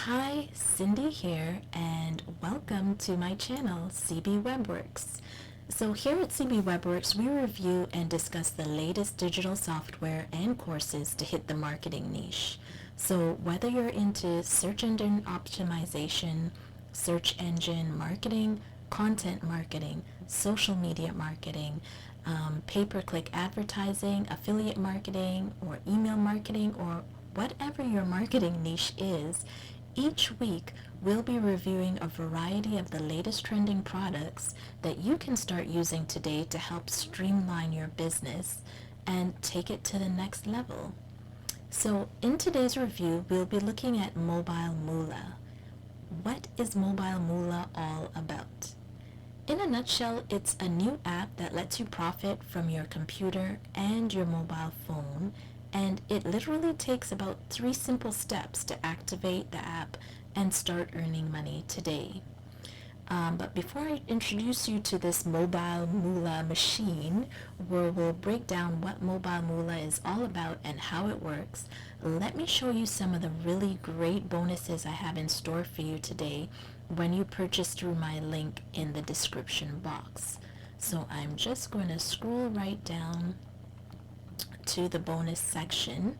Hi, Cindy here, and welcome to my channel, CB Webworks. So here at CB Webworks, we review and discuss the latest digital software and courses to hit the marketing niche. So whether you're into search engine optimization, search engine marketing, content marketing, social media marketing, pay-per-click advertising, affiliate marketing, or email marketing, or whatever your marketing niche is, each week we'll be reviewing a variety of the latest trending products that you can start using today to help streamline your business and take it to the next level. So in today's review, we'll be looking at Mobile Moolah. What is Mobile Moolah all about? In a nutshell, it's a new app that lets you profit from your computer and your mobile phone, and it literally takes about 3 simple steps to activate the app and start earning money today. But before I introduce you to this Mobile Moolah machine, where we'll break down what Mobile Moolah is all about and how it works, let me show you some of the really great bonuses I have in store for you today when you purchase through my link in the description box. So I'm just going to scroll right down to the bonus section,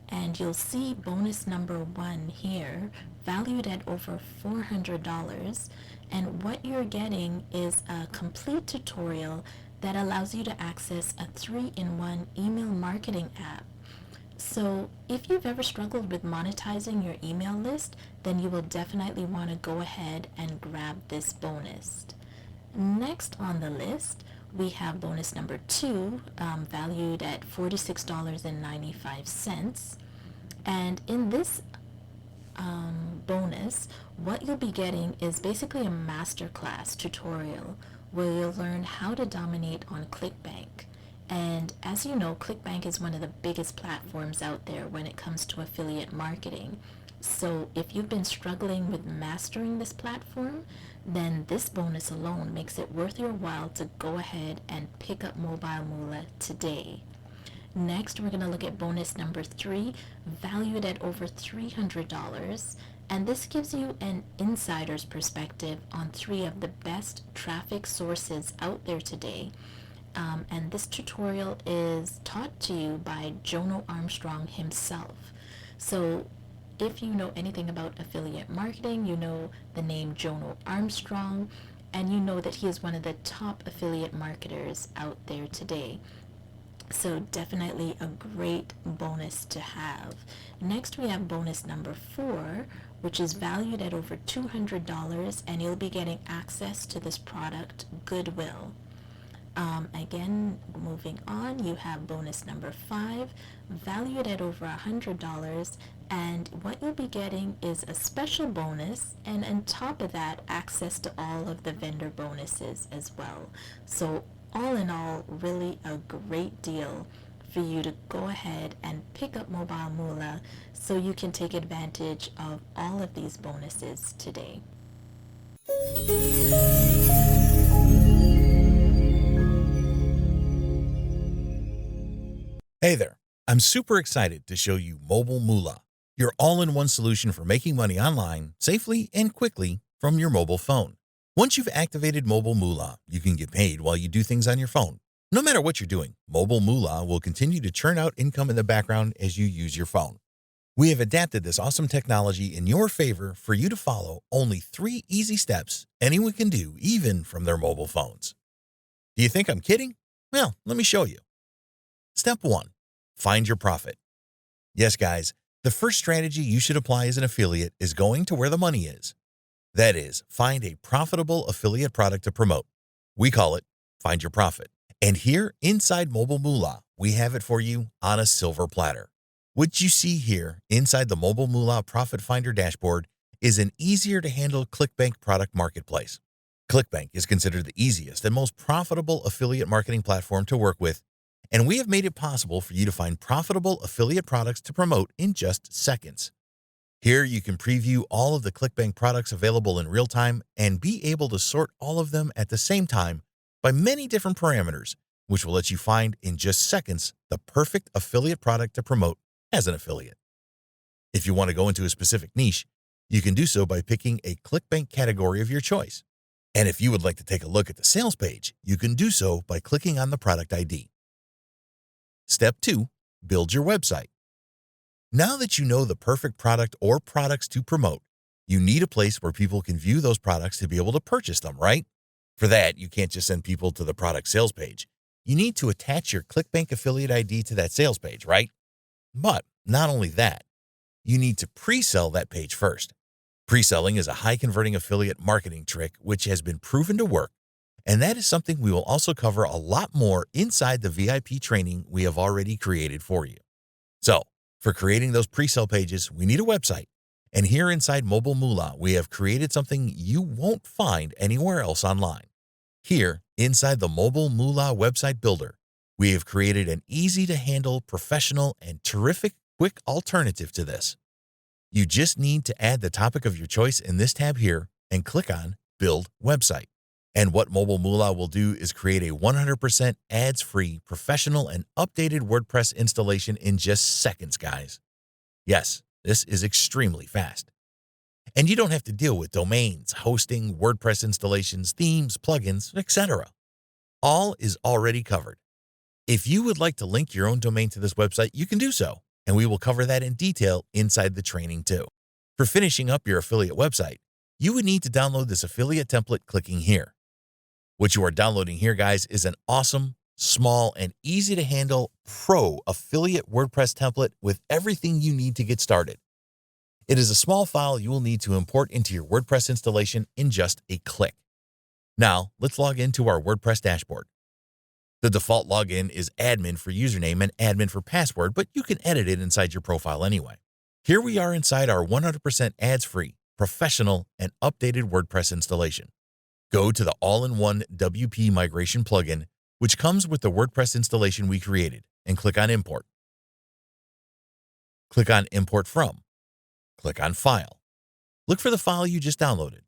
and you'll see bonus number 1 here, valued at over $400. And what you're getting is a complete tutorial that allows you to access a 3-in-1 email marketing app. So if you've ever struggled with monetizing your email list, then you will definitely want to go ahead and grab this bonus. Next on the list, we have bonus number 2, valued at $46.95. And in this bonus, what you'll be getting is basically a masterclass tutorial where you'll learn how to dominate on ClickBank. And as you know, ClickBank is one of the biggest platforms out there when it comes to affiliate marketing. So if you've been struggling with mastering this platform, then this bonus alone makes it worth your while to go ahead and pick up Mobile Moolah today. Next, we're going to look at bonus number 3, valued at over $300. And this gives you an insider's perspective on 3 of the best traffic sources out there today. And this tutorial is taught to you by Jono Armstrong himself. So if you know anything about affiliate marketing, you know the name Jono Armstrong, and you know that he is one of the top affiliate marketers out there today. So definitely a great bonus to have. Next, we have bonus number 4, which is valued at over $200, and you'll be getting access to this product, Goodwill. Again, moving on, you have bonus number 5, valued at over $100, and what you'll be getting is a special bonus, and on top of that, access to all of the vendor bonuses as well. So all in all, really a great deal for you to go ahead and pick up Mobile Moolah so you can take advantage of all of these bonuses today. Hey there, I'm super excited to show you Mobile Moolah, your all-in-one solution for making money online safely and quickly from your mobile phone. Once you've activated Mobile Moolah, you can get paid while you do things on your phone. No matter what you're doing, Mobile Moolah will continue to churn out income in the background as you use your phone. We have adapted this awesome technology in your favor for you to follow only 3 easy steps anyone can do even from their mobile phones. Do you think I'm kidding? Well, let me show you. Step 1. Find your profit. Yes, guys, the first strategy you should apply as an affiliate is going to where the money is. That is, find a profitable affiliate product to promote. We call it Find Your Profit. And here inside Mobile Moolah, we have it for you on a silver platter. What you see here inside the Mobile Moolah Profit Finder dashboard is an easier to handle ClickBank product marketplace. ClickBank is considered the easiest and most profitable affiliate marketing platform to work with, and we have made it possible for you to find profitable affiliate products to promote in just seconds. Here you can preview all of the ClickBank products available in real time and be able to sort all of them at the same time by many different parameters, which will let you find in just seconds the perfect affiliate product to promote as an affiliate. If you want to go into a specific niche, You can do so by picking a ClickBank category of your choice. And if you would like to take a look at the sales page, you can do so by clicking on the product ID. Step 2, build your website. Now that you know the perfect product or products to promote, you need a place where people can view those products to be able to purchase them, right? For that, you can't just send people to the product sales page. You need to attach your ClickBank affiliate ID to that sales page, right? But not only that, you need to pre-sell that page first. Pre-selling is a high-converting affiliate marketing trick which has been proven to work, and that is something we will also cover a lot more inside the VIP training we have already created for you. So, for creating those pre-sale pages, we need a website. And here inside Mobile Moolah, we have created something you won't find anywhere else online. Here, inside the Mobile Moolah website builder, we have created an easy-to-handle, professional, and terrific quick alternative to this. You just need to add the topic of your choice in this tab here and click on Build Website. And what Mobile Moolah will do is create a 100% ads-free, professional, and updated WordPress installation in just seconds, guys. Yes, this is extremely fast. And you don't have to deal with domains, hosting, WordPress installations, themes, plugins, etc. All is already covered. If you would like to link your own domain to this website, you can do so, and we will cover that in detail inside the training too. For finishing up your affiliate website, you would need to download this affiliate template clicking here. What you are downloading here, guys, is an awesome, small, and easy-to-handle pro affiliate WordPress template with everything you need to get started. It is a small file you will need to import into your WordPress installation in just a click. Now, let's log into our WordPress dashboard. The default login is admin for username and admin for password, but you can edit it inside your profile anyway. Here we are inside our 100% ads-free, professional, and updated WordPress installation. Go to the all-in-one WP migration plugin, which comes with the WordPress installation we created, and click on Import. Click on Import From. Click on File. Look for the file you just downloaded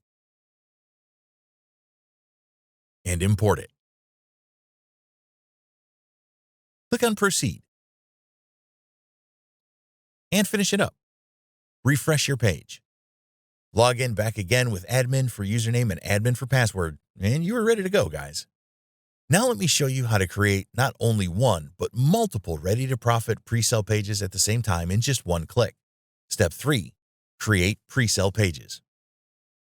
and import it. Click on Proceed and finish it up. Refresh your page. Log in back again with admin for username and admin for password, and you are ready to go, guys. Now let me show you how to create not only one, but multiple ready-to-profit pre-sale pages at the same time in just one click. Step 3, create pre-sale pages.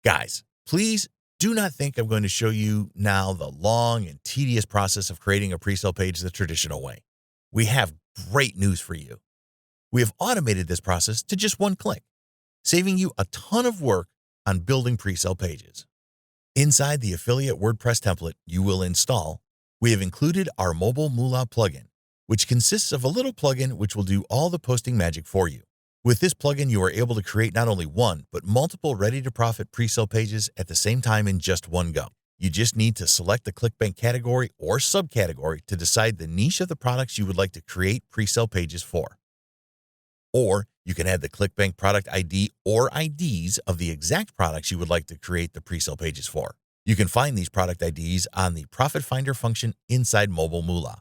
Guys, please do not think I'm going to show you now the long and tedious process of creating a pre-sale page the traditional way. We have great news for you. We have automated this process to just one click, saving you a ton of work on building pre-sale pages. Inside the affiliate WordPress template you will install, we have included our Mobile Moolah plugin, which consists of a little plugin which will do all the posting magic for you. With this plugin, you are able to create not only one, but multiple ready-to-profit pre-sale pages at the same time in just one go. You just need to select the ClickBank category or subcategory to decide the niche of the products you would like to create pre-sale pages for. Or you can add the ClickBank product ID or IDs of the exact products you would like to create the pre-sale pages for. You can find these product IDs on the Profit Finder function inside Mobile Moolah.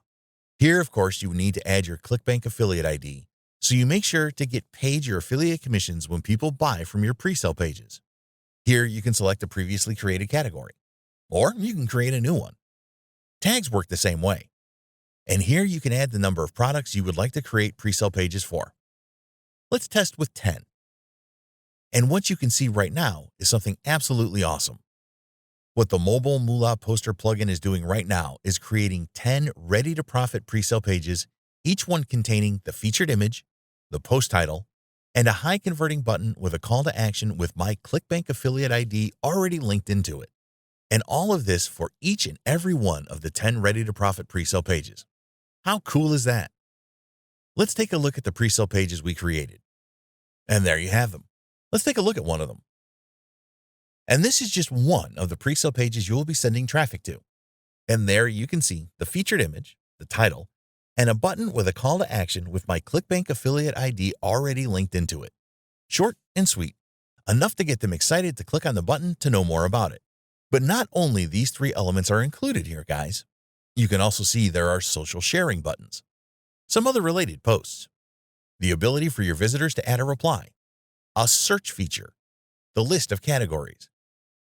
Here, of course, you need to add your ClickBank affiliate ID, so you make sure to get paid your affiliate commissions when people buy from your pre-sale pages. Here, you can select a previously created category, or you can create a new one. Tags work the same way. And here you can add the number of products you would like to create pre-sale pages for. Let's test with 10. And what you can see right now is something absolutely awesome. What the Mobile Moolah Poster plugin is doing right now is creating 10 ready-to-profit pre-sale pages, each one containing the featured image, the post title, and a high-converting button with a call to action with my ClickBank affiliate ID already linked into it. And all of this for each and every one of the 10 ready-to-profit pre-sale pages. How cool is that? Let's take a look at the pre-sale pages we created. And there you have them. Let's take a look at one of them. And this is just one of the pre-sale pages you will be sending traffic to. And there you can see the featured image, the title, and a button with a call to action with my ClickBank affiliate ID already linked into it. Short and sweet, enough to get them excited to click on the button to know more about it. But not only these 3 elements are included here, guys. You can also see there are social sharing buttons, some other related posts, the ability for your visitors to add a reply, a search feature, the list of categories,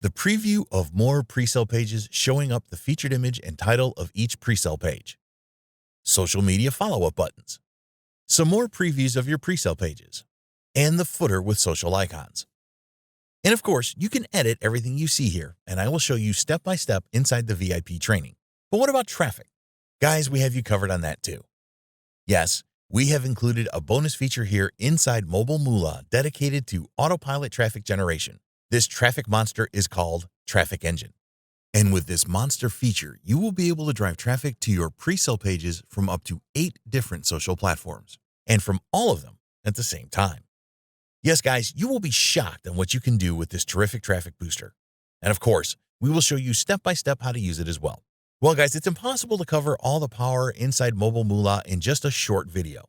the preview of more presale pages showing up the featured image and title of each presale page, social media follow-up buttons, some more previews of your presale pages, and the footer with social icons. And of course, you can edit everything you see here, and I will show you step by step inside the VIP training. But what about traffic? Guys, we have you covered on that too. Yes, we have included a bonus feature here inside Mobile Moolah dedicated to autopilot traffic generation. This traffic monster is called Traffic Engine. And with this monster feature, you will be able to drive traffic to your presale pages from up to 8 different social platforms, and from all of them at the same time. Yes, guys, you will be shocked on what you can do with this terrific traffic booster. And of course, we will show you step by step how to use it as well. Well, guys, it's impossible to cover all the power inside Mobile Moolah in just a short video.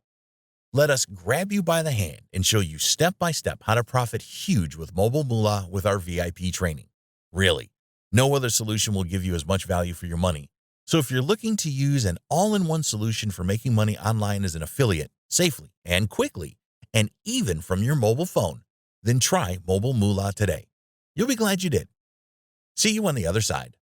Let us grab you by the hand and show you step by step how to profit huge with Mobile Moolah with our VIP training. Really, no other solution will give you as much value for your money. So if you're looking to use an all-in-one solution for making money online as an affiliate safely and quickly, and even from your mobile phone, then try Mobile Moolah today. You'll be glad you did. See you on the other side.